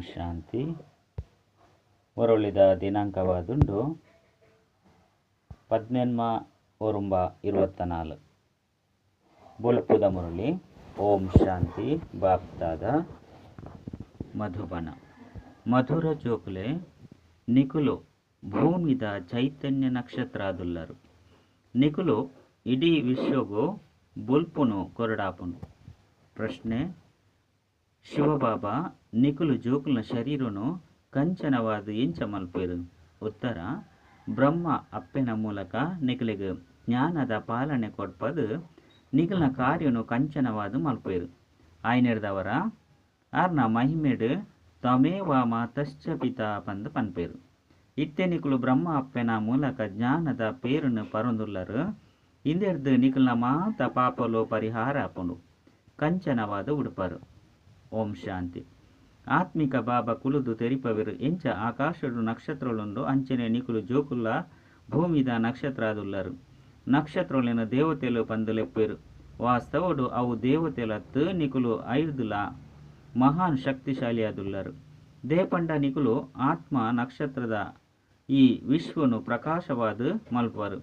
ಶಾಂತಿ. ಒರಳಿದ ದಿನಾಂಕವಾದುಂಡು 18/1/24 ಬೊಲ್ಪುದ ಮುರಳಿ. ಓಂ ಶಾಂತಿ. ಬಾಪ್ತಾದ ಮಧುಬನ. ಮಧುರ ಜೋಕುಲೆ ನಿಕುಲು ಭೂಮಿದ ಚೈತನ್ಯ ನಕ್ಷತ್ರಾದುಲ್ಲರು. ನಿಕುಲು ಇಡೀ ವಿಶ್ವಗೂ ಬೊಲ್ಪುನು ಕೊರಡಾಪುನು. ಪ್ರಶ್ನೆ: ಶಿವಬಾಬಾ ನಿಕುಲು ಜೋಕುಲ್ನ ಶರೀರನು ಕಂಚನವಾದ ಎಂಚ ಮಲ್ಪೇರು? ಉತ್ತರ: ಬ್ರಹ್ಮ ಅಪ್ಪೆನ ಮೂಲಕ ನಿಕಲಿಗೆ ಜ್ಞಾನದ ಪಾಲನೆ ಕೊಡ್ಪದು ನಿಕಲ್ನ ಕಾರ್ಯನು ಕಂಚನವಾದ ಮಲ್ಪೇರು. ಆಯ್ನೆಡ್ದವರ ಆರ್ನ ಮಹಿಮೆಡು ತಮೇವ ಮಾತಶ್ಚ ಪಿತಾ ಪಂದು ಪನ್ಪೇರು. ಇತ್ತೆ ನಿಕುಲು ಬ್ರಹ್ಮ ಅಪ್ಪೆನ ಮೂಲಕ ಜ್ಞಾನದ ಪೇರುನು ಪರೊಂದುಲ್ಲರು. ಇಂದೆರ್ದು ನಿಕಲ್ನ ಮಾತ ಪಾಪಲು ಪರಿಹಾರ ಅಪ್ಪುಂಡು ಕಂಚನವಾದ ಉಡುಪರು. ಓಂ ಶಾಂತಿ. ಆತ್ಮಿಕ ಬಾಬಾ ಕುಲುದು ತೆರಿಪವಿರು ಎಂಚ ಆಕಾಶಡು ನಕ್ಷತ್ರಳುಂಡು ಅಂಚನೆ ನಿಕುಲು ಜೋಕುಲ್ಲ ಭೂಮಿದ ನಕ್ಷತ್ರಾದುಲ್ಲರು. ನಕ್ಷತ್ರಲಿನ ದೇವತೆಲು ಪಂದುಲೆಪ್ಪೇರು. ವಾಸ್ತವಡು ಅವು ದೇವತೆಲತ್ತು ನಿಕುಲು ಐದುಲ ಮಹಾನ್ ಶಕ್ತಿಶಾಲಿಯಾದುಲ್ಲರು. ದೇಪಂಡ ನಿಕುಲು ಆತ್ಮ ನಕ್ಷತ್ರದ ಈ ವಿಶ್ವನು ಪ್ರಕಾಶವಾದ ಮಲ್ಪರು.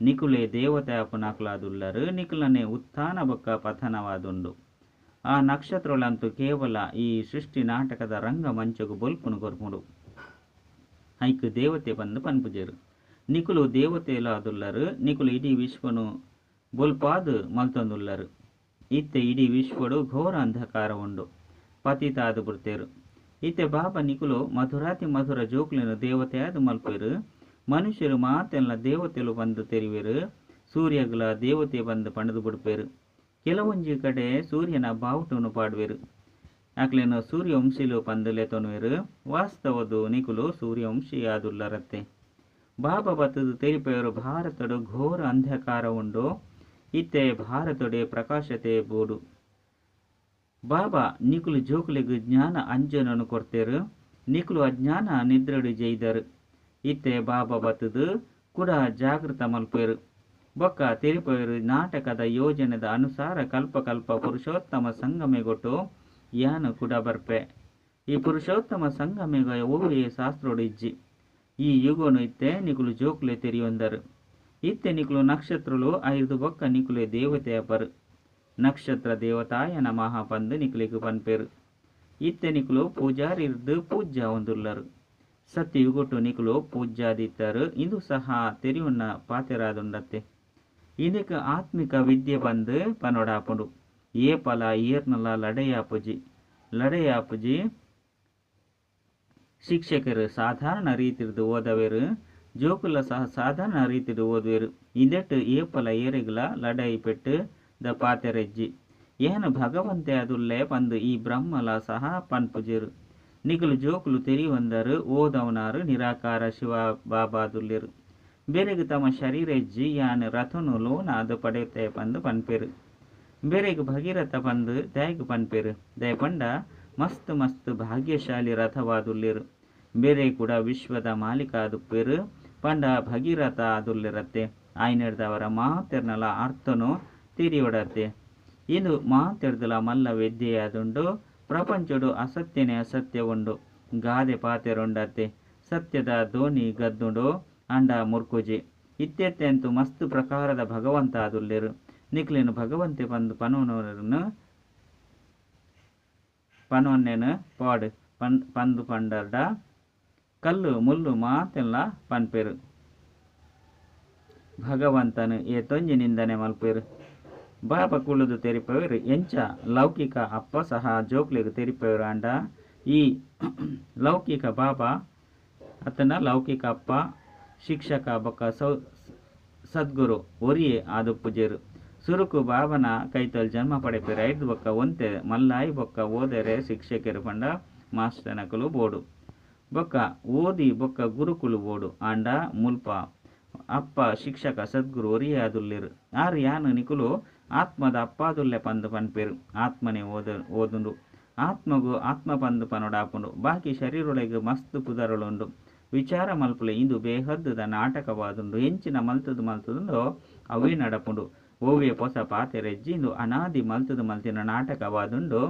ನಿಕುಲೆ ದೇವತಾಪು ನಕಲಾದುಲ್ಲರು. ನಿಕುಲನೆ ಉತ್ಥಾನ ಬೊಕ್ಕ ಪತನವಾದುಂಡು. ಆ ನಕ್ಷತ್ರಗಳಂತೂ ಕೇವಲ ಈ ಸೃಷ್ಟಿ ನಾಟಕದ ರಂಗ ಮಂಚಗೂ ಬೊಲ್ಪುನು ಕೊರ್ಪುಂಡು. ಐಕ್ ದೇವತೆ ಬಂದು ಪನ್ಪುಜೇರು. ನಿಕುಲು ದೇವತೆಲಾದುಲ್ಲರು. ನಿಕುಲು ಇಡೀ ವಿಶ್ವನು ಬೊಲ್ಪಾದು ಮಲ್ತೊಂದುಲ್ಲರು. ಇತ್ತೆ ಇಡೀ ವಿಶ್ವಡು ಘೋರ ಅಂಧಕಾರ ಉಂಡು ಪತಿತಾದು ಬುಡ್ತೇರು. ಇತ್ತೆ ಬಾಬಾ ನಿಕುಲು ಮಧುರಾತಿ ಮಧುರ ಜೋಕುಲಿನ ದೇವತೆಯಾದು ಮಲ್ಪೇರು. ಮನುಷ್ಯರು ಮಾತೆಲ್ಲ ದೇವತೆಲು ಬಂದು ತೆರಿವೇರು. ಸೂರ್ಯಗಳ ದೇವತೆ ಬಂದು ಪಣದು ಬಿಡ್ಪೇರು. ಕೆಲವೊಂಜಿ ಕಡೆ ಸೂರ್ಯನ ಬಾವುಟನು ಪಾಡುವೆರು. ಅಕ್ಲೇನು ಸೂರ್ಯವಂಶಿಲು ಪಂದುಲೆ ತೊನುವೆರು. ವಾಸ್ತವದು ನಿಕುಲು ಸೂರ್ಯವಂಶಿಯಾದುಲ್ಲರತ್ತೆ. ಬಾಬಾ ಬತ್ತದು ತೆರಿಪೇರು. ಭಾರತಡು ಘೋರ ಅಂಧಕಾರ ಉಂಡು. ಇತ್ತೆ ಭಾರತೊಡೆ ಪ್ರಕಾಶತೆ ಬೋಡು. ಬಾಬಾ ನಿಕುಲು ಜೋಕುಲಿಗೆ ಜ್ಞಾನ ಅಂಜನನು ಕೊಡ್ತೇರು. ನಿಕುಲು ಅಜ್ಞಾನ ನಿದ್ರಡು ಜೈದರು. ಇತ್ತೆ ಬಾಬಾ ಬತ್ತದು ಕೂಡ ಜಾಗೃತ ಮಲ್ಪೇರು. ಬೊಕ್ಕ ತೆರಿಪೇರು. ನಾಟಕದ ಯೋಜನೆದ ಅನುಸಾರ ಕಲ್ಪ ಪುರುಷೋತ್ತಮ ಸಂಗಮೆಗೊಟ್ಟು ಯಾನು ಕೂಡ ಬರ್ಪೆ. ಈ ಪುರುಷೋತ್ತಮ ಸಂಗಮೆಗ ಓವೇ ಶಾಸ್ತ್ರೋಡು ಇಜ್ಜಿ. ಈ ಯುಗನು ಇತ್ತೆ ನಿಕುಲು ಜೋಕುಲೆ ತೆರಿಯೊಂದರು. ಇತ್ತೆ ನಿಕುಲು ನಕ್ಷತ್ರಲು ಐದು ಬೊಕ್ಕ ನಿಕುಲೆ ದೇವತೆಯ ಪರು. ನಕ್ಷತ್ರ ದೇವತಾಯ ನಮಃ ಪಂದು ನಿಕುಲಿಗೆ ಪನ್ಪೇರು. ಇತ್ತೆ ನಿಕುಲು ಪೂಜಾರಿರ್ದು ಪೂಜ್ಯ ಹೊಂದುಲ್ಲರು. ಸತ್ಯಯುಗೊಟ್ಟು ನಿಕುಲು ಪೂಜ್ಯಾದಿತ್ತರು. ಇದು ಸಹ ತೆರಿಯುನ್ನ ಪಾತೆರಾದುಂಡತ್ತೆ. ಇದಕ್ಕೆ ಆತ್ಮಿಕ ವಿದ್ಯೆ ಬಂದು ಪನೋಡಾಪುಂಡು. ಏ ಪಲ ಏರ್ನಲ ಲಡೆಯಾಪುಜಿ ಶಿಕ್ಷಕರು ಸಾಧಾರಣ ರೀತಿರ್ದು ಓದವೇರು. ಜೋಕುಲ ಸಹ ಸಾಧಾರಣ ರೀತಿಡು ಓದುವೆರು. ಇದೆಟ್ಟು ಏಪಲ ಏರೆಗಳ ಲಡೈ ಪೆಟ್ಟು ದ ಪಾತೆರೆಜ್ಜಿ ಏನು ಭಗವಂತೆ ಅದುಲ್ಲೆ ಪಂದು ಈ ಬ್ರಹ್ಮಲ ಸಹ ಪನ್ಪುಜೇರು. ನಿಕುಲು ಜೋಕುಲು ತೆರಿಯೊಂದರು ಓದವನಾರು ನಿರಾಕಾರ ಶಿವ ಬಾಬಾದುಲ್ಲೆರು. ಬೇರೆಗೆ ತಮ್ಮ ಶರೀರ ಎಜ್ಜಿ ಯಾನ್ ರಥನು ಲೋನ ಅದು ಪಡೆಯುತ್ತೆ ಪಂದು ಪನ್ಪೇರು. ಬೇರೆಗೆ ಭಗೀರಥ ಪಂದು ದಯಗೆ ಪನ್ಪೇರು. ದಯ ಪಂಡ ಮಸ್ತ್ ಮಸ್ತ್ ಭಾಗ್ಯಶಾಲಿ ರಥವಾದುಲ್ಲೆರು. ಬೇರೆ ಕೂಡ ವಿಶ್ವದ ಮಾಲೀಕ ಆದುಪ್ಪೇರು. ಪಂಡ ಭಗೀರಥ ಆದುಲ್ಲೆರತ್ತೆ. ಆಯ್ನೆಡ್ದವರ ಮಾತೆರ್ನಲ ಅರ್ಥನು ತಿರಿಯೊಡತ್ತೆ. ಇದು ಮಾತೆರ್ದಲ ಮಲ್ಲ ವೆದ್ಯೆಯಾದುಂಡು. ಪ್ರಪಂಚಡು ಅಸತ್ಯನೇ ಅಸತ್ಯ ಉಂಡು. ಗಾದೆ ಪಾತೆರೊಂಡತ್ತೆ. ಸತ್ಯದ ಧೋನಿ ಗದ್ದುಂಡು ಅಂಡ ಮುರ್ಕುಜಿ. ಇತ್ತೆಂತೂ ಮಸ್ತ್ ಪ್ರಕಾರದ ಭಗವಂತ ಆದುಲ್ಲೆರು. ನಿಕ್ಲೇನು ಭಗವಂತೆ ಬಂದು ಪನೊನ್ನೆನು ಪಾಡ್ ಪಂದು ಪಂಡರ್ಡ ಕಲ್ಲು ಮುಲ್ಲು ಮಾತೆಲ್ಲ ಪನ್ಪೇರು. ಭಗವಂತನು ಏತೊಂಜಿ ನಿಂದನೆ ಮಲ್ಪೇರು. ಬಾಬಾ ಕುಳುದು ತೆರಿಪೇರು. ಎಂಚ ಲೌಕಿಕ ಅಪ್ಪ ಸಹ ಜೋಕ್ಲಿಗೆ ತೆರಿಪೇರು. ಅಂಡ ಈ ಲೌಕಿಕ ಬಾಬಾ ಅತನ ಲೌಕಿಕ ಅಪ್ಪ ಶಿಕ್ಷಕ ಬೊಕ್ಕ ಸದ್ಗುರು ಒರಿಯೇ ಆದುಪ್ಪುಜೇರು. ಸುರುಕು ಬಾಬನ ಕೈತಲ್ ಜನ್ಮ ಪಡೆಪೇರು. ಐದು ಬೊಕ್ಕ ಒಂತೆ ಮಲ್ಲಾಯಿ ಬೊಕ್ಕ ಓದರೆ ಶಿಕ್ಷಕರು ಪಂಡ ಮಾಸ್ಟನಕಲು ಬೋಡು. ಬೊಕ್ಕ ಓದಿ ಬೊಕ್ಕ ಗುರುಕುಲು ಬೋಡು. ಆಂಡ ಮುಲ್ಪ ಅಪ್ಪ ಶಿಕ್ಷಕ ಸದ್ಗುರು ಒರಿಯೇ ಆದುಲ್ಲೆರು. ಆರು ಯಾನು ನಿಕುಲು ಆತ್ಮದ ಅಪ್ಪಾದುಲ್ಲೆ ಪಂದು ಪನ್ಪೇರು. ಆತ್ಮನೇ ಓದುಂಡು. ಆತ್ಮಗೂ ಆತ್ಮ ಪಂದು ಪನೊಡಾಪುಂಡು. ಬಾಕಿ ಶರೀರೊಳಗೆ ಮಸ್ತ್ ಪುದರಳುಂಡು. ವಿಚಾರ ಮಲ್ಪುಲೆ ಇಂದು ಬೇಹದ್ದುದ ನಾಟಕವಾದುಂಡು. ಎಂಚಿನ ಮಲ್ತುದುಂಡೋ ಅವೇ ನಡಪುಂಡು. ಓವೇ ಪೊಸ ಪಾತೆರೆಜ್ಜಿ ಇಂದು ಅನಾದಿ ಮಲ್ತುದು ಮಲ್ತಿನ ನಾಟಕವಾದುಂಡು.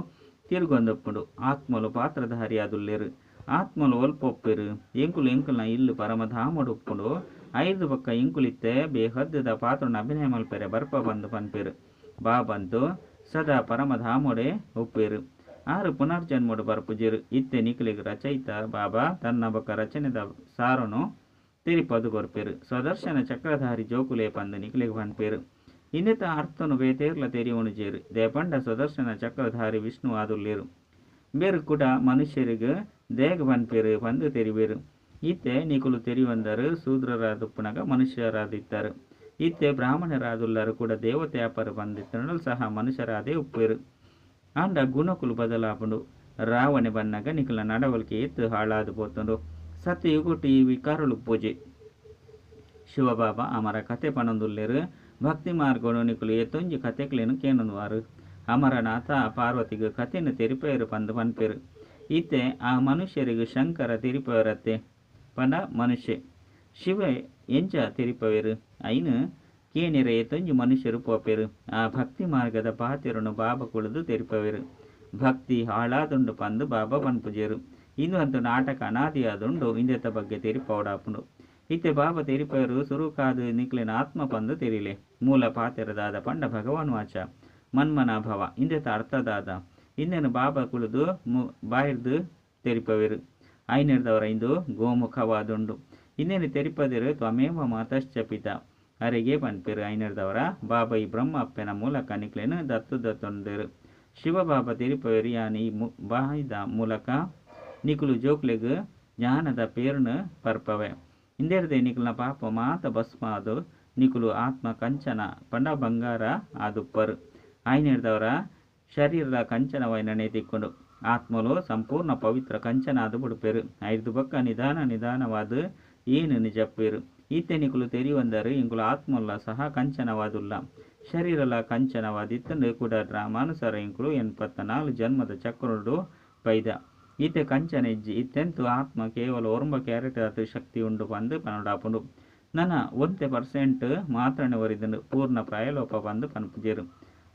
తిరుగొందప్పుడు ఆత్మలు పాత్రధారి అదుల్లేరు ఆత్మలు ఒల్పొప్పెరు ఎంకులు ఎంకుల ఇల్లు పరమధాముడుప్పుడు 5 పక్క ఇంకులిತ್ತೆ ಬೇಹದ್ದದ ಪಾತ್ರನ ಅಭಿನಯ ಮಲ್ಪೆರೆ ಬರ್ಪ ಬಂದು ಪನ್ಪೆರು ಬಾಬಂತು ಸದಾ ಪರಮಧಾಮುಡೆ ಒಪ್ಪೇರು 6 ಪುನರ್ಜನ್ಮುಡು ಬರ್ಪುಜಿರು ಇತ್ತೆ ನಿಖಿಲಿಗೆ ರಚಯಿತ ಬಾಬಾ ತನ್ನ ಬಕ್ಕ ರಚನೆದ ಸಾರನು ತಿರಿಪದು ಗೊರ್ಪೆರು ಸ್ವದರ್ಶನ ಚಕ್ರಧಾರಿ ಜೋಕುಲೆ ಪಂದು ನಿಖಿಲಿಗೆ ಪನ್ಪೇರು ಇನ್ನಿತ ಅರ್ಥನು ಬೇತೇರ್ಲ ತೆರಿಯುವನು ಜೇರು ದೇಪಂಡ ಸ್ವದರ್ಶನ ಚಕ್ರಧಾರಿ ವಿಷ್ಣು ಆದುಲ್ಲೇರು ಬೇರು ಕೂಡ ಮನುಷ್ಯರಿಗೆ ದೇಗ ಪನ್ಪೇರು ಪಂದು ತೆರಿಬೇರು ಇತ್ತೆ ನಿಖುಲು ತೆರಿವಂದರು ಶೂದ್ರರಾದುಪ್ಪುನಗ ಮನುಷ್ಯರಾದಿತ್ತರು ಇತ್ತೆ ಬ್ರಾಹ್ಮಣರಾದುಲ್ಲರು ಕೂಡ ದೇವತೆಯಾಪರು ಬಂದಿತ್ತನಲು ಸಹ ಮನುಷ್ಯರಾದೇ ಉಪ್ಪೇರು ಆಂಡ ಗುಣಕುಲು ಬದಲಾಪುಂಡು ರಾವಣೆ ಬನ್ನಗ ನಿಖುಲ ನಡವಳಿಕೆ ಎತ್ತು ಹಾಳಾದು ಪೋತುಂಡು ಸತ್ಯಯುಗುಟ್ಟು ಈ ವಿಕಾರಳು ಪೂಜೆ ಶಿವಬಾಬಾ ಅಮರ ಕತೆ ಪಣಂದುಲ್ಲೇರು ಭಕ್ತಿ ಮಾರ್ಗೋಡು ನಿಖುಲು ಎತ್ತೊಂಜಿ ಕತೆಕ್ಲೇನು ಕೇನುವಾರು ಅಮರನಾಥ ಪಾರ್ವತಿಗೆ ಕತೆಯನ್ನು ತೆರಿಪೇರು ಪಂದು ಪನ್ಪೇರು ಇತ್ತೆ ಆ ಮನುಷ್ಯರಿಗೆ ಶಂಕರ ತಿರಿಪೇರತ್ತೆ ಪಂಡ ಮನುಷ್ಯ ಶಿವ ಎಂಚ ತಿರಿಪವೇರು ಐನು ಕೇನಿರ ಎತ್ತೊಂಜಿ ಮನುಷ್ಯರು ಪೋಪೇರು ಆ ಭಕ್ತಿ ಮಾರ್ಗದ ಪಾತಿರನು ಬಾಬಾ ಕುಳಿದು ತೆರಿಪವೇರು ಭಕ್ತಿ ಹಾಳಾದುಂಡು ಪಂದು ಬಾಬಾ ಪನ್ಪುಜೇರು ಇಂದು ಅಂತೂ ನಾಟಕ ಅನಾದಿಯಾದುಂಡು ಇಂದೆತ್ತ ಬಗ್ಗೆ ತೆರಿಪೌಡಾಪುಂಡು ಇತ್ತೆ ಬಾಬಾ ತೆರಿಪೇರು ಸುರುಕಾದು ನಿಕ್ಲಿನ ಆತ್ಮ ಪಂದು ತೆರಿಲೆ ಮೂಲ ಪಾತಿರದಾದ ಪಂಡ ಭಗವಾನ್ ವಾಚ ಮನ್ಮನಾಭವ ಇಂದೆತ್ತ ಅರ್ಥದಾದ ಇನ್ನೇನು ಬಾಬಾ ಕುಳಿದು ಬಾಯಿರ್ದು ತೆರಿಪವೇರು ಐನಿರ್ದವರ ಇಂದು ಗೋಮುಖವಾದುಂಡು ಇನ್ನೇನು ತೆರಿಪದಿರು ತ್ವಮೇವ ಮಾತಶ್ಚ ಪಿತ ಅರೆಗೆ ಪನ್ಪೇರು ಐನಿರ್ದವರ ಬಾಬಾ ಈ ಬ್ರಹ್ಮ ಅಪ್ಪನ ಮೂಲಕ ನಿಕ್ಲೇನು ದತ್ತೊಂದಿರು ಶಿವಬಾಬಾ ತೆರಿಪವೇರು ಯಾನಿ ಬಾಯಿದ ಮೂಲಕ ನಿಖುಲು ಜೋಕ್ಲೆಗ್ ಜ್ಞಾನದ ಪೇರುನು ಪರ್ಪವೆ ಇಂದೇರ್ದೆ ನಿಖುಲ್ನ ಪಾಪ ಮಾತ ಭಸ್ಮ ಅದು ನಿಖುಲು ಆತ್ಮ ಕಂಚನ ಪಂಡ ಬಂಗಾರ ಆದುಪ್ಪರು ಐನಿರ್ದವರ ಶರೀರದ ಕಂಚನವೈನನೆ ತಿಕ್ಕೊಂಡು ಆತ್ಮಲು ಸಂಪೂರ್ಣ ಪವಿತ್ರ ಕಂಚನ ಅದು ಬಿಡುಪೇರು 5 ಪಕ್ಕ ನಿಧಾನವಾದ ಏನು ನಿಜಪ್ಪೇರು ಈತೆ ನಿಖುಲು ತೆರಿವಂದರು ಇಂಕುಲು ಆತ್ಮಲ್ಲ ಸಹ ಕಂಚನವಾದುಲ್ಲ ಶರೀರಲ ಕಂಚನವಾದಿತ್ತಂದು ಕೂಡ ಡ್ರಾಮಾನುಸಾರ ಇಂಕುಲು 84 ಜನ್ಮದ ಚಕ್ರುಡು ಪೈದ ಈತೆ ಕಂಚನ ಇಜ್ಜಿ ಇತ್ತೆಂತು ಆತ್ಮ ಕೇವಲ 1 ಕ್ಯಾರೆಟ್ ಅದು ಶಕ್ತಿ ಉಂಡು ಬಂದು ಪನಡಾಪುಂಡು ನನ್ನ 1% ಮಾತ್ರನೇ ಒರಿದಂಡು ಪೂರ್ಣ ಪ್ರಾಯಲೋಪ ಬಂದು ಪನ್ಪುಜೇರು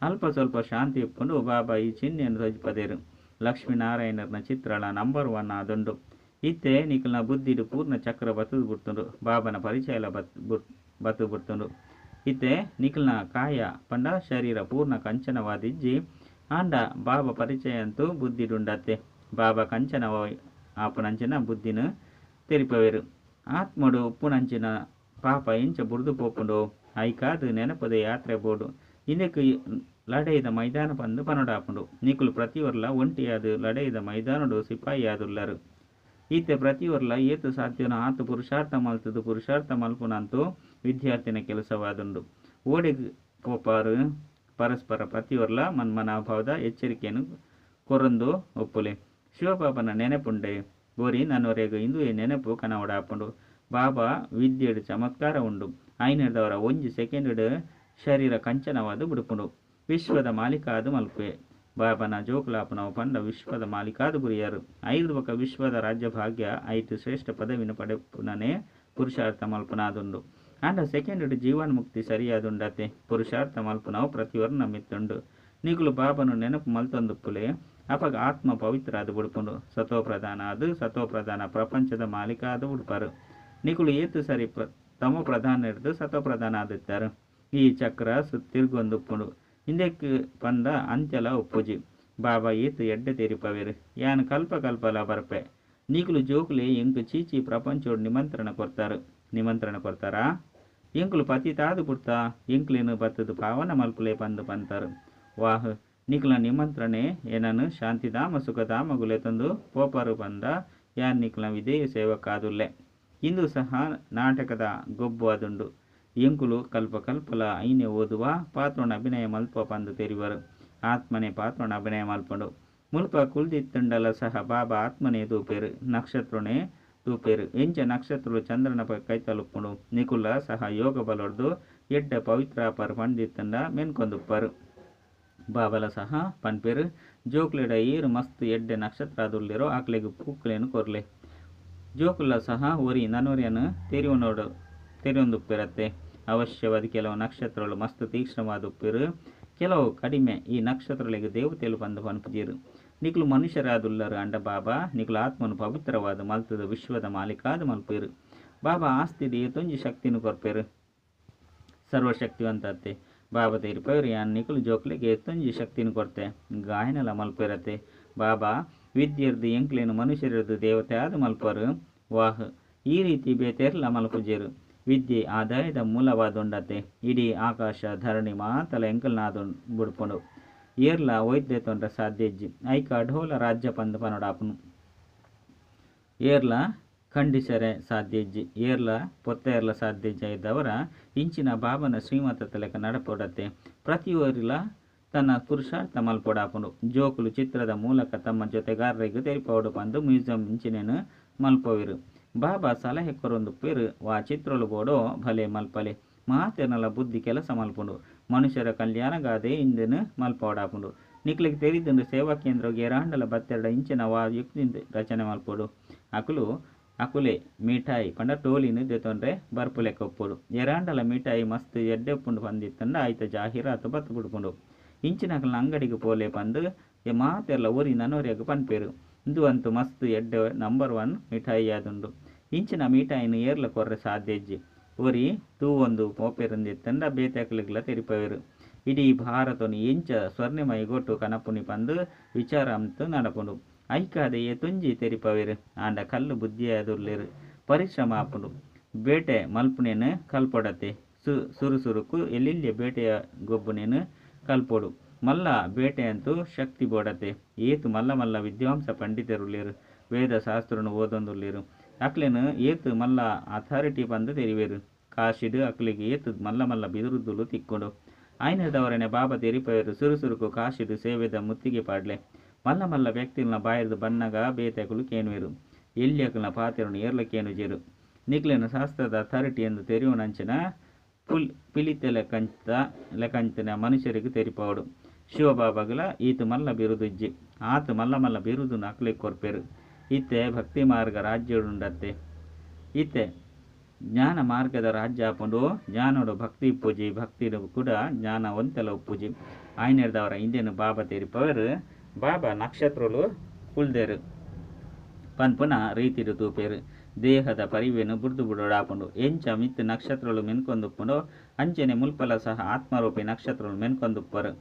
ಅಲ್ಪ ಸ್ವಲ್ಪ ಶಾಂತಿ ಇಪ್ಪುಂಡು ಬಾಬಾ ಈ ಚಿಹ್ನೆಯನ್ನು ಧ್ವಜಪದೇರು ಲಕ್ಷ್ಮೀನಾರಾಯಣರನ ಚಿತ್ರಳ ನಂಬರ್ 1 ಆದುಂಡು ಇತ್ತೆ ನಿಖಲ್ನ ಬುದ್ಧಿಡು ಪೂರ್ಣ ಚಕ್ರ ಬತ್ತದು ಬಿಡ್ತುಂಡು ಬಾಬನ ಪರಿಚಯ ಬತ್ತು ಬಿಡ್ತುಂಡು ಇತ್ತೆ ನಿಖಲ್ನ ಕಾಯ ಪಂಡ ಶರೀರ ಪೂರ್ಣ ಕಂಚನವಾದಿಜ್ಜಿ ಆಂಡ ಬಾಬಾ ಪರಿಚಯ ಅಂತೂ ಬುದ್ಧಿಡುಂಡತ್ತೆ ಬಾಬಾ ಕಂಚನವ ಆಪುನಂಚಿನ ಬುದ್ಧಿನ ತೆರಿಪವೇರು ಆತ್ಮಡು ಉಪ್ಪುನಂಚಿನ ಪಾಪ ಇಂಚ ಬುಡ್ದು ಪೋಪುಂಡು ಐಕಾದು ನೆನಪದ ಯಾತ್ರೆ ಬೋಡು ಇದಕ್ಕೆ ಲಡೆಯದ ಮೈದಾನ ಪಂದು ಪನಡಾಪುಂಡು ನಿಖುಲು ಪ್ರತಿವರ್ಲ ಒಂಟಿಯಾದು ಲಡೆಯದ ಮೈದಾನಡು ಸಿಪಾಯಿ ಆದುಲ್ಲರು ಈತೆ ಪ್ರತಿವರ್ಲ ಏತು ಸಾಧ್ಯನ ಆತು ಪುರುಷಾರ್ಥ ಮಲ್ತದು ಪುರುಷಾರ್ಥ ಮಲ್ಪುನಂತೂ ವಿದ್ಯಾರ್ಥಿನ ಕೆಲಸವಾದುಂಡು ಓಡಿಗೆ ಪೋಪಾರು ಪರಸ್ಪರ ಪ್ರತಿವರ್ಲ ಮನ್ಮನಾಭಾವದ ಎಚ್ಚರಿಕೆಯನ್ನು ಕೊರಂದು ಒಪ್ಪುಲೆ ಶಿವಬಾಬನ ನೆನಪುಂಡೆ ಬೋರಿ ನನ್ನವರೆಗೂ ಇಂದು ಈ ನೆನಪು ಕನವಡಾಪುಂಡು ಬಾಬಾ ವಿದ್ಯೆಡು ಚಮತ್ಕಾರ ಉಂಡು ಐನರ್ದವರ 1 ಸೆಕೆಂಡ್ ಶರೀರ ಕಂಚನವಾದು ಬಿಡುಪುಂಡು ವಿಶ್ವದ ಮಾಲೀಕಾದು ಮಲ್ಪೆ ಬಾಬನ ಜೋಕುಲಾಪನವು ಪಂಡ ವಿಶ್ವದ ಮಾಲೀಕಾದು ಗುರಿಯರು 5 ಪಕ್ಕ ವಿಶ್ವದ ರಾಜ್ಯ ಭಾಗ್ಯ 5 ಶ್ರೇಷ್ಠ ಪದವಿನ ಪಡೆಪುನನೆ ಪುರುಷಾರ್ಥ ಮಲ್ಪನಾದುಂಡು ಅಂಡ ಸೆಕೆಂಡ್ ಜೀವನ್ಮುಕ್ತಿ ಸರಿಯಾದುಂಡತೆ ಪುರುಷಾರ್ಥ ಮಲ್ಪನವು ಪ್ರತಿವರ್ಣ ಮಿತ್ತುಂಡು ನಿಗುಲು ಬಾಬನು ನೆನಪು ಮಲ್ತೊಂದುಪ್ಪುಲೆ ಅಪಗ ಆತ್ಮ ಪವಿತ್ರ ಅದು ಬಿಡ್ಕೊಂಡು ಸತೋಪ್ರಧಾನ ಅದು ಸತೋಪ್ರಧಾನ ಪ್ರಪಂಚದ ಮಾಲೀಕ ಅದು ಬಿಡ್ಪಾರು ನಿಗುಲು ಏತು ಸರಿ ತಮೋ ಪ್ರಧಾನ ಹಿಡಿದು ಸತೋಪ್ರಧಾನ ಆದಿತ್ತಾರೆ ಈ ಚಕ್ರ ತಿರುಗೊಂದುಪ್ಪುಂಡು ಹಿಂದಕ್ಕೆ ಪಂದ ಅಂತ್ಯಲ ಉಪ್ಪುಜಿ ಬಾಬಾ ಏತು ಎಡ್ಡೆ ತೆರಿಪವೇರು ಯಾನ್ ಕಲ್ಪಲ ಬರ್ಪೆ ನೀಕುಲು ಜೋಕುಲೆ ಎಂಕು ಚೀಚಿ ಪ್ರಪಂಚೋಡು ನಿಮಂತ್ರಣ ಕೊಡ್ತಾರಾ ಎಂಕುಲು ಪತಿ ತಾದು ಬಿಡ್ತಾ ಎಂಕ್ಲೇನು ಬತ್ತದು ಪಾವನ ಮಲ್ಪುಲೆ ಪಂತಾರು ವಾಹ್ ನಿಖುಲ ನಿಮಂತ್ರಣೆ ಏನನು ಶಾಂತಿಧಾಮ ಸುಖಧಾಮ ಗುಲೆ ತಂದು ಪೋಪಾರು ಬಂದ ಯಾನ್ ನಿಖುಲ ವಿಧೇಯ ಸೇವಕಾದುಲ್ಲೆ ಇಂದು ಸಹ ನಾಟಕದ ಗೊಬ್ಬು ಅದುಂಡು ಎಂಕುಲು ಕಲ್ಪಲ ಐನೆ ಓದುವ ಪಾತ್ರನ ಅಭಿನಯ ಮಲ್ಪ ಪಂದು ತೆರಿವರು ಆತ್ಮನೆ ಪಾತ್ರನ ಅಭಿನಯ ಮಲ್ಪಂಡು ಮುಲ್ಪ ಕುಲ್ದಿತ್ತುಂಡಲ ಸಹ ಬಾಬಾ ಆತ್ಮನೆ ದೂಪೇರು ನಕ್ಷತ್ರನೇ ತೂಪೇರು ಎಂಚ ನಕ್ಷತ್ರಗಳು ಚಂದ್ರನ ಕೈ ತಲುಪುಂಡು ನಿಖುಲ ಸಹ ಯೋಗ ಬಲೊಡ್ದು ಎಡ್ಡ ಪವಿತ್ರ ಪಂಡಿತ್ತಂಡ ಮೆನ್ಕೊಂದುಪ್ಪರು ಬಾಬಲ ಸಹ ಪನ್ಪೇರು ಜೋಕ್ಲೆಡ ಏರು ಮಸ್ತ್ ಎಡ್ಡೆ ನಕ್ಷತ್ರ ಅದುಲ್ಲಿರೋ ಆಕ್ಲೆಗೆ ಪೂಕ್ಲೇನು ಕೊರ್ಲೆ ಜೋಕುಲ ಸಹ ಒರಿ ನನ್ನೊರಿಯನ್ನು ತೆರೆಯೊಂದುಪ್ಪಿರತ್ತೆ ಅವಶ್ಯವಾದ ಕೆಲವು ನಕ್ಷತ್ರಗಳು ಮಸ್ತ್ ತೀಕ್ಷ್ಣವಾದ ಉಪ್ಪಿರು ಕೆಲವು ಕಡಿಮೆ ಈ ನಕ್ಷತ್ರಗಳಿಗೆ ದೇವತೆಗಳು ಬಂದು ಪನ್ಪುಜೀರು ನಿಕ್ಲು ಮನುಷ್ಯರಾದುಲ್ಲರು ಅಂಡ ಬಾಬಾ ನಿಕ್ಲು ಆತ್ಮನು ಪವಿತ್ರವಾದ ಮಲ್ತದ ವಿಶ್ವದ ಮಾಲೀಕಾದ ಮಲ್ಪೇರು. ಬಾಬಾ ಆಸ್ತಿಡಿ ಏತೊಂಜಿ ಶಕ್ತಿನು ಕೊರ್ಪೇರು ಸರ್ವಶಕ್ತಿವಂತತೆ. ಬಾಬಾ ತೇರಿಪೇರು ಯಾನ್ ನಿಕ್ಲು ಜೋಕ್ಲೆಗೆ ಏತೊಂಜಿ ಶಕ್ತಿನು ಕೊರ್ತೆ ಗಾಯನಲ ಮಲ್ಪೇರತೆ. ಬಾಬಾ ವಿದ್ಯೆರ್ದು ಎಂಕ್ಲೇನು ಮನುಷ್ಯರದು ದೇವತೆ ಆದ ಮಲ್ಪರು ವಾಹ್ ಈ ರೀತಿ ಬೇತೆರ್ಲ ಮಲ್ಪುಜೇರು. ವಿದ್ಯೆ ಆದಾಯದ ಮೂಲವಾದುಂಡತೆ. ಇಡೀ ಆಕಾಶ ಧರಣಿ ಮಾತಲ ಎಂಕಲ್ನಾದು ಬುಡ್ಪುಂಡು. ಏರ್ಲ ಒಯ್ದೆ ತೊಂಡ್ರೆ ಸಾಧ್ಯಜ್ಜಿ ಐಕ ಢೋಲ ರಾಜ್ಯ ಪಂದ್ ಪನೊಡಾಪುನು. ಏರ್ಲ ಖಂಡಿಸರೆ ಸಾಧ್ಯಜ್ಜಿ ಏರ್ಲ ಪೊತ್ತೇರ್ಲ ಸಾಧ್ಯಜ್ಜ ಇದ್ದವರ ಇಂಚಿನ ಬಾಬನ ಶ್ರೀಮತ ಲೆಕ್ಕ ನಡಪೊಡತ್ತೆ. ಪ್ರತಿಯೊರಿಲ ತನ್ನ ಪುರುಷಾರ್ಥ ಮಲ್ಪೊಡಾಪುಂಡು. ಜೋಕುಲು ಚಿತ್ರದ ಮೂಲಕ ತಮ್ಮ ಜೊತೆಗಾರರಿಗೆ ತೆರಿಪೋಡು ಪಂದು ಮ್ಯೂಸಿಯಂ ಇಂಚಿನೇನು ಮಲ್ಪೊವಿರು. ಬಾಬಾ ಸಲಹೆ ಕೊರೊಂದು ಪೇರು ವಾ ಚಿತ್ರಲು ಬೋಡೋ ಭಲೆ ಮಲ್ಪಲೆ ಮಾತೆನಲ ಬುದ್ಧಿ ಕೆಲಸ ಮಲ್ಪುಂಡು. ಮನುಷ್ಯರ ಕಲ್ಯಾಣಗಾದೆ ಇಂದೆನು ಮಲ್ಪೋಡಾಪುಂಡು. ನಿಕ್ಲಿಗೆ ತೆರಿದುಂಡು ಸೇವಾ ಕೇಂದ್ರ ಎರಾಂಡಲ ಬತ್ತೆರಡ ಇಂಚಿನ ವಾ ಯುಕ್ತಿ ರಚನೆ ಮಲ್ಪೋಡು. ಅಕುಲೆ ಮಿಠಾಯಿ ಪಂಡ ಟೋಲಿನ ದೆತೊಂಡ್ರೆ ಬರ್ಪು ಲೆಕ್ಕ ಒಪ್ಪೋಡು. ಎರಾಂಡಲ ಮಿಠಾಯಿ ಮಸ್ತ್ ಎಡ್ಡೆಪ್ಪುಂಡು ಪಂದಿತ್ತಂಡ ಆಯ್ತ ಜಾಹೀರಾತು ಬತ್ತು ಬಿಡ್ಪುಂಡು. ಇಂಚಿನಕಲ್ನ ಅಂಗಡಿಗೆ ಪೋಲೆ ಪಂದು ಮಾತೆರ್ಲ ಊರಿ ನನೋರಿಯಾಗ ಪನ್ಪೇರು. ಇಂದು ಅಂತೂ ಮಸ್ತ್ ಎಡ್ಡೆ ನಂಬರ್ 1 ಮಿಠಾಯಿ ಆದುಂಡು. ಇಂಚಿನ ಮಿಠಾಯಿನ ಏರ್ಲ ಕೊರ್ರೆ ಸಾಧ್ಯಜ್ಜಿ ಒರಿ ತೂವೊಂದು ಪೋಪೆರಂದಿತ್ತಂಡ ಬೇತೆಕ್ಲಿಗ್ಲ ತೆರಿಪವೇರು. ಇಡೀ ಭಾರತನು ಎಂಚ ಸ್ವರ್ಣಮಯ ಗೊಟ್ಟು ಕನಪುನಿ ಪಂದು ವಿಚಾರ ಅಂತು ನಡಪುಂಡು. ಐಕಾದೆ ತುಂಜಿ ತೆರಿಪವೇರು ಆಂಡ ಕಲ್ಲು ಬುದ್ಧಿಯಾದುರ್ಲೇರು ಪರಿಶ್ರಮ ಆಪುಂಡು. ಬೇಟೆ ಮಲ್ಪುನೇನು ಕಲ್ಪೊಡತೆ ಸುರುಸುರುಕು ಎಲ್ಲಿಲ್ಲೆ ಬೇಟೆಯ ಗೊಬ್ಬುನೇನು ಕಲ್ಪೊಡು. ಮಲ್ಲ ಬೇಟೆ ಅಂತೂ ಶಕ್ತಿ ಬೋಡತೆ. ಏತು ಮಲ್ಲ ಮಲ್ಲ ವಿದ್ವಾಂಸ ಪಂಡಿತರುಲೇರು ವೇದ ಶಾಸ್ತ್ರನು ಓದೊಂದುಲ್ಲೇರು. ಅಕ್ಲೇನು ಏತು ಮಲ್ಲ ಅಥಾರಿಟಿ ಪಂದು ತೆರಿವೇರು. ಕಾಶಿಡು ಅಕ್ಲಿಗೆ ಏತು ಮಲ್ಲ ಮಲ್ಲ ಬಿದುರುದ್ದುಲು ತಿಕ್ಕೊಂಡು ಆಯ್ನದವರನೆ ಬಾಬಾ ತೆರಿಪವೇರು. ಸುರುಸುರುಕು ಕಾಶಿಡು ಸೇವೆದ ಮುತ್ತಿಗೆ ಪಾಡ್ಲೆ ಮಲ್ಲ ಮಲ್ಲ ವ್ಯಕ್ತಿಲ್ನ ಬಾಯರ್ದು ಬಣ್ಣಗ ಬೇತೆಕುಲು ಕೇನುವೆರು. ಎಲ್ಲಿಯಕಲ್ನ ಪಾತೆರನು ಏರ್ಲ ಕೇನುಜೇರು. ನಿಕ್ಲೇನು ಶಾಸ್ತ್ರದ ಅಥಾರಿಟಿ ಎಂದು ತೆರಿಯುವನಂಚಿನ ಪಿಲಿತೆ ಲೆಕ್ಕಂಚಿನ ಮನುಷ್ಯರಿಗೆ ತೆರಿಪೋಡು. ಶಿವಬಾಬಾಗಲ ಈತು ಮಲ್ಲ ಬಿರುದುಜ್ಜಿ ಆತು ಮಲ್ಲ ಮಲ್ಲ ಬಿರುದುನು ಅಕ್ಲಿಗೆ ಕೊರ್ಪೇರು. ಇತ್ತೆ ಭಕ್ತಿ ಮಾರ್ಗ ರಾಜ್ಯಡುಂಡತ್ತೆ. ಇತ್ತೆ ಜ್ಞಾನ ಮಾರ್ಗದ ರಾಜ್ಯ ಆಪುಂಡು. ಜ್ಞಾನೋಡು ಭಕ್ತಿ ಉಪ್ಪುಜಿ ಭಕ್ತಿಡು ಕೂಡ ಜ್ಞಾನ ಒಂತೆಲ ಉಪ್ಪುಜಿ. ಆಯ್ನೆರ್ದವರ ಇಂದೇನು ಬಾಬಾ ತೆರಿಪವರು ಬಾಬಾ ನಕ್ಷತ್ರಲು ಕುಳ್ದೇರು ಪನ್ಪುನ ರೀತಿಡು ತೂಪೇರು. ದೇಹದ ಪರಿವೇನು ಬುರ್ದು ಬುಡಾಪುಂಡು. ಎಂಚ ಮಿತ್ತು ನಕ್ಷತ್ರಲು ಮೆನ್ಕೊಂದುಪ್ಪುಂಡು ಅಂಚನೆ ಮುಲ್ಪಲ ಸಹ ಆತ್ಮರೂಪಿ ನಕ್ಷತ್ರಲು ಮೆನ್ಕೊಂದುಪ್ಪರು.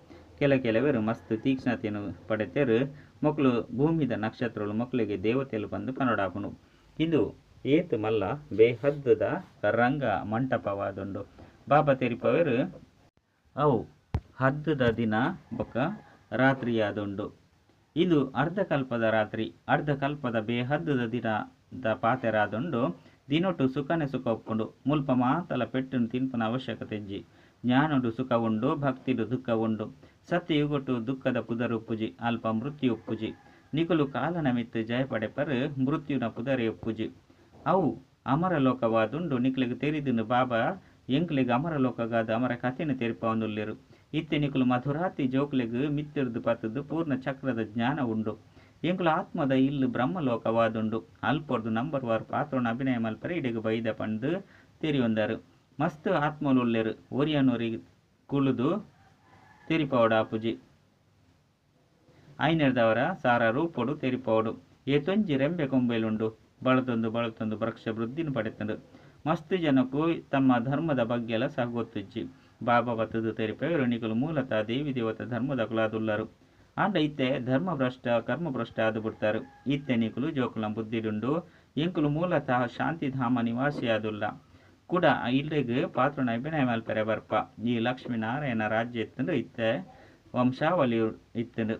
ಕೆಲವೆರು ಮಸ್ತ್ ತೀಕ್ಷ್ಣತೆಯನ್ನು ಪಡೆತೆರು. ಮೊಕ್ಲು ಭೂಮಿದ ನಕ್ಷತ್ರಲು ಮೊಕ್ಲಿಗೆ ದೇವತೆಲು ಬಂದು ಪನೊಡಾಪುಂಡು. ಇದು ಏತು ಮಲ್ಲ ಬೇಹದ್ದುದ ರಂಗ ಮಂಟಪವಾದುಂಡು. ಬಾಬಾ ತೆರಿಪವರು ಅವು ಹದ್ದುದ ದಿನ ಬೊಕ್ಕ ರಾತ್ರಿಯಾದುಂಡು. ಇದು ಅರ್ಧಕಲ್ಪದ ರಾತ್ರಿ ಅರ್ಧಕಲ್ಪದ ಬೇಹದ್ದುದ ದಿನದ ಪಾತೆರಾದುಂಡು. ದಿನೊಟ್ಟು ಸುಖನೆ ಸುಖ ಒಪ್ಪುಂಡು. ಮುಲ್ಪ ಮಾತಲ ಪೆಟ್ಟುನು ತಿನ್ಪನ ಅವಶ್ಯಕತೆ ಇಜ್ಜಿ. ಜ್ಞಾನಡು ಸುಖ ಉಂಡು ಭಕ್ತಿಡು ದುಃಖ ಉಂಡು. ಸತ್ಯಯುಗೊಟ್ಟು ದುಃಖದ ಪುದರು ಉಪ್ಪುಜಿ ಅಲ್ಪ ಮೃತ್ಯು ಉಪ್ಪುಜಿ. ನಿಕುಲು ಕಾಲನ ಮಿತ್ತು ಜಯಪಡೆಪರು ಮೃತ್ಯುನ ಪುದರೆ ಉಪ್ಪುಜಿ. ಅವು ಅಮರಲೋಕವಾದುಂಡು. ನಿಕ್ಲಿಗೆ ತೆರಿದುಂಡು ಬಾಬಾ ಎಂಕ್ಲಿಗೆ ಅಮರಲೋಕಗಾದ ಅಮರ ಕಥೆನು ತೆರಿಪವೊಂದುಲ್ಲೇರು. ಇತ್ತೆ ನಿಕುಲು ಮಧುರಾತಿ ಜೋಕ್ಲೆಗ್ ಮಿತ್ತಿರ್ದು ಪತ್ತದು ಪೂರ್ಣ ಚಕ್ರದ ಜ್ಞಾನ ಉಂಡು. ಎಂಕುಲು ಆತ್ಮದ ಇಲ್ಲು ಬ್ರಹ್ಮಲೋಕವಾದುಂಡು. ಅಲ್ಪೊರ್ದು ನಂಬರ್ 1 ಪಾತ್ರನ ಅಭಿನಯ ಮಲ್ಪರೆ ಇಡೆಗೆ ಬೈದ ಪಂಡು ತೆರಿಯೊಂದರು. ಮಸ್ತ್ ಆತ್ಮಲುಲ್ಲೇರು. ಒರಿಯನೂರಿ ಕುಳುದು ತೆರಿಪವಡಾಪುಜಿ. ಐನೆರ್ದವರ ಸಾರ ರೂಪೊಡು ತೆರಿಪವಡು. ಏತೊಂಜಿ ರೆಂಬೆ ಕೊಂಬೆಲುಂಡು. ಬಳತೊಂದು ವೃಕ್ಷ ವೃದ್ಧಿನ ಪಡೆತಂಡು. ಮಸ್ತ್ ಜನಕ್ಕೂ ತಮ್ಮ ಧರ್ಮದ ಬಗ್ಗೆಲ್ಲ ಸಹ ಗೊತ್ತಿಜ್ಜಿ. ಬಾಬಾ ಬತ್ತದು ತೆರಿಪವರು ನಿಕುಲು ಮೂಲತಃ ದೇವಿ ದೇವತ ಧರ್ಮದ ಕುಲಾದುಲ್ಲರು. ಆಂಡ ಇತ್ತೆ ಧರ್ಮಭ್ರಷ್ಟ ಕರ್ಮಭ್ರಷ್ಟ ಆದು ಬಿಡ್ತಾರು. ಇತ್ತೆ ನಿಕುಲು ಜೋಕುಲ ಬುದ್ಧಿಡುಂಡು. ಎಂಕುಲು ಮೂಲತಃ ಶಾಂತಿಧಾಮ ನಿವಾಸಿಯಾದುಲ್ಲ ಕೂಡ ಇಲ್ಲಿಗೆ ಪಾತ್ರನ ಅಭಿನಯ ಮಲ್ಪೆರೆ ಬರ್ಪ. ಈ ಲಕ್ಷ್ಮೀನಾರಾಯಣ ರಾಜ್ಯ ಇತ್ತಂಡು ಇತ್ತೆ ವಂಶಾವಳಿ ಇತ್ತಂಡು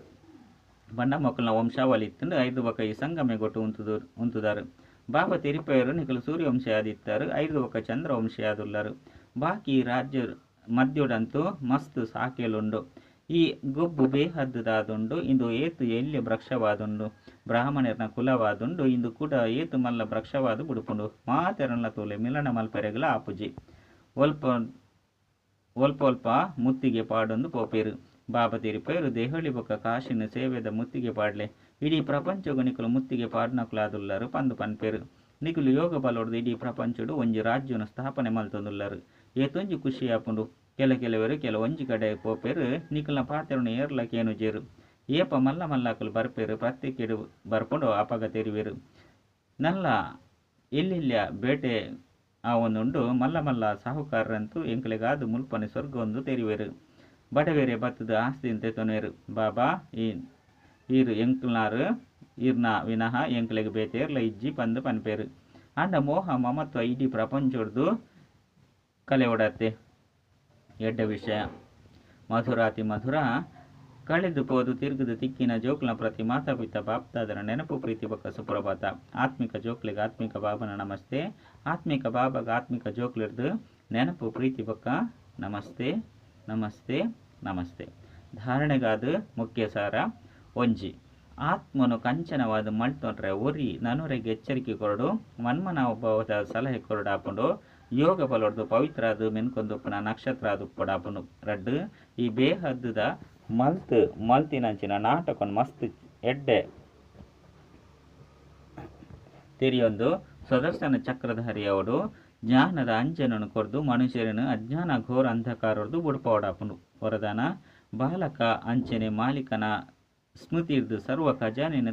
ಬಂಡ ಮಕ್ಕಳನ ವಂಶಾವಳಿ ಇತ್ತಂಡು 5 ಬೊಕ ಈ ಸಂಗಮೆ ಗೊಟ್ಟು ಉಂತುದಾರು. ಬಾಬಾ ತೆರಿಪವರು ನಿಕುಲು ಸೂರ್ಯವಂಶ ಆದಿತ್ತಾರು. 5 ಬೊಕ ಚಂದ್ರವಂಶ ಆದುಲ್ಲರು. ಬಾಕಿ ರಾಜ್ಯ ಮಧ್ಯುಡಂತೂ ಮಸ್ತ್ ಸಾಕೆಲುಂಡು. ಈ ಗೊಬ್ಬು ಬೇಹದ್ದುದಾದುಂಡು. ಇಂದು ಏತು ಎಲ್ಯ ವೃಕ್ಷವಾದುಂಡು. ಬ್ರಾಹ್ಮಣರ್ನ ಕುಲವಾದುಂಡು. ಇಂದು ಕೂಡ ಏತು ಮಲ್ಲ ವೃಕ್ಷವಾದು ಬುಡುಪುಂಡು. ಮಾತೆರನ್ಲ ತೋಲೆ ಮಿಲನ ಮಲ್ಪೆರೆಗಲ ಆಪುಜಿ. ಒಲ್ಪ ಮುತ್ತಿಗೆ ಪಾಡೊಂದು ಪೋಪೇರು. ಬಾಬಾ ತೆರಿಪೇರು ದೇಹಳಿ ಬೊಕ್ಕ ಕಾಶಿನ ಸೇವೆದ ಮುತ್ತಿಗೆ ಪಾಡ್ಲೆ ಇಡೀ ಪ್ರಪಂಚಗು ನಿಕುಲು ಮುತ್ತಿಗೆ ಪಾಡ್ನಕುಲಾದುಲ್ಲರು ಪಂದು ಪನ್ಪೇರು. ನಿಕುಲು ಯೋಗ ಬಲೊಡ್ದು ಇಡೀ ಪ್ರಪಂಚಡು ಒಂಜಿ ರಾಜ್ಯನು ಸ್ಥಾಪನೆ ಮಲ್ತೊಂದುಲ್ಲರು. ಏತೊಂಜಿ ಖುಷಿ ಆಪುಂಡು. ಕೆಲವೆರು ಒಂಜಿ ಕಡೆ ಪೋಪೇರು ನಿಕುಲ್ನ ಪಾತೆರನು ಏರ್ಲ ಕೇನುಜೇರು. ಏಪ ಮಲ್ಲ ಮಲ್ಲಾಕಲು ಬರ್ಪೇರು ಪ್ರತ್ಯೇಕಿಡು ಬರ್ಕೊಂಡು ಅಪಗ ತೆರಿವೇರು ನಲ್ಲ ಎಲ್ಲಿಲ್ಲ ಬೇಟೆ ಅವನುಂಡು ಮಲ್ಲ ಮಲ್ಲ ಸಾಹುಕಾರರಂತೂ ಎಂಕಲೆಗಾದು ಮುಲ್ಪನೆ ಸ್ವರ್ಗವೊಂದು ತೆರಿವೇರು ಬಡವೇರೆ ಬತ್ತದ ಆಸ್ತಿಂತೆ ತೊನೇರು ಬಾಬಾ ಈರು ಎಂಕ್ಲಾರು ಈರ್ನ ವಿನಃ ಎಂಕ್ಲೆಗೆ ಬೇತೇರ್ಲ ಇಜ್ಜಿ ಪಂದು ಪನ್ಪೇರು ಅಂಡ ಮೋಹ ಮಮತ್ವ ಇಡೀ ಪ್ರಪಂಚದ್ದು ಕಲೆ ಒಡತ್ತೆ ಎಡ್ಡ ವಿಷಯ ಮಧುರಾತಿ ಮಧುರ ಕಳೆದು ಪೋದು ತಿರುಗದು ತಿಕ್ಕಿನ ಜೋಕ್ಲ ಪ್ರತಿ ಮಾತಾಪಿತ ಬಾಪ್ತಾದರ ನೆನಪು ಪ್ರೀತಿ ಬಕ್ಕ ಸುಪ್ರಭಾತ ಆತ್ಮಿಕ ಜೋಕ್ಲಿಗೆ ಆತ್ಮಿಕ ಬಾಬನ ನಮಸ್ತೆ ಆತ್ಮಿಕ ಬಾಬಾಗ ಆತ್ಮಿಕ ಜೋಕ್ಲಿರ್ದು ನೆನಪು ಪ್ರೀತಿ ಬಕ್ಕ ನಮಸ್ತೆ ನಮಸ್ತೆ ನಮಸ್ತೆ ಧಾರಣೆಗಾದ ಮುಖ್ಯ ಸಾರ ಒಂಜಿ ಆತ್ಮನು ಕಂಚನವಾದ ಮಳ್ತೊಂಡ್ರೆ ಒರಿ ನನುರೆಗೆ ಎಚ್ಚರಿಕೆ ಕೊರಡು ಮನ್ಮನಾಭಾವದ ಸಲಹೆ ಕೊರಡಾಪುಂಡು ಯೋಗ ಬಲೊಡ್ದು ಪವಿತ್ರ ಅದು ಮೆನ್ಕೊಂದುಪ್ಪನ ನಕ್ಷತ್ರ ಅದು ಪಡಾಪುನು ರಡ್ಡು ಈ ಬೇಹದ್ದ ಮಲ್ತಿನಂಚಿನ ನಾಟಕ ಮಸ್ತ್ ಎಡ್ಡೆ ತಿರಿಯೊಂದು ಸುದರ್ಶನ ಚಕ್ರಧಾರಿಯವಡು ಜ್ಞಾನದ ಅಂಜನನ್ನು ಕೊರ್ದು ಮನುಷ್ಯರನ್ನು ಅಜ್ಞಾನ ಘೋರ ಅಂಧಕಾರದ್ದು ಬುಡ್ಪವಡಾಪುನು ವರದಾನ ಬಾಲಕ ಅಂಚನೆ ಮಾಲೀಕನ ಸ್ಮೃತಿರ್ದು ಸರ್ವ ಖಜಾನೆನ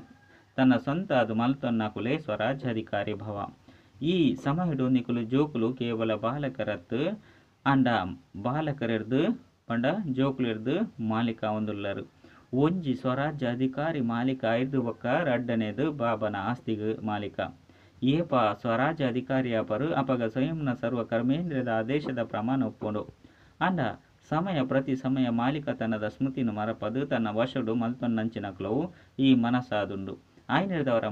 ತನ್ನ ಸ್ವಂತ ಅದು ಮಲ್ತೊನ್ನಕುಲೆ ಸ್ವರಾಜ್ಯಾಧಿಕಾರಿ ಭವ ಈ ಸಮಯಡು ನಿಕುಲು ಜೋಕುಲು ಕೇವಲ ಬಾಲಕರತ್ತು ಅಂಡ ಬಾಲಕರಿರ್ದು ಪಂಡ ಜೋಕುಲಿರ್ದು ಮಾಲೀಕ ಒಂದುಲ್ಲರು ಒಂಜಿ ಸ್ವರಾಜ್ಯ ಅಧಿಕಾರಿ ಮಾಲೀಕ ಐದು ಬಕ್ಕ ರಡ್ಡನೇದು ಬಾಬನ ಆಸ್ತಿಗೆ ಮಾಲೀಕ ಏಪ ಸ್ವರಾಜ್ಯ ಅಧಿಕಾರಿಯಾಪರು ಅಪಗ ಸ್ವಯಂನ ಸರ್ವ ಕರ್ಮೇಂದ್ರಿಯದ ಆದೇಶದ ಪ್ರಮಾಣ ಒಪ್ಪುಂಡು ಅಂಡ ಸಮಯ ಪ್ರತಿ ಸಮಯ ಮಾಲೀಕತನದ ಸ್ಮೃತಿನು ಮರಪದು ತನ್ನ ವಶಡು ಮಲ್ತೊನ್ನಂಚಿನಕ್ಲವು ಈ ಮನಸ್ಸಾದುಂಡು ಆಯ್ನಿರ್ದವರ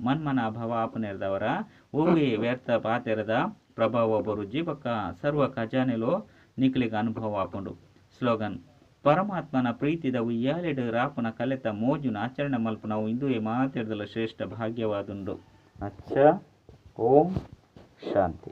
ಮನ್ಮನಾಭವ ಆಪನಿರ್ದವರ ಓವೇ ವ್ಯರ್ಥ ಪಾತೆರದ ಪ್ರಭಾವ ಬರುಜ್ಜಿ ಬಕ್ಕ ಸರ್ವ ಖಜಾನೆಲೋ ನಿಕ್ಲಿಗೆ ಅನುಭವ ಆಪುಂಡು ಸ್ಲೋಗನ್ ಪರಮಾತ್ಮನ ಪ್ರೀತಿದ ಉಯ್ಯಾಲೆಡು ರಾಪುನ ಕಲೆತ ಮೋಜುನ ಆಚರಣೆ ಮಲ್ಪುನವು ಇಂದುವೆ ಮಾತಾಡಿದಲು ಶ್ರೇಷ್ಠ ಭಾಗ್ಯವಾದುಂಡು ಅಚ್ಚ ಓಂ ಶಾಂತಿ.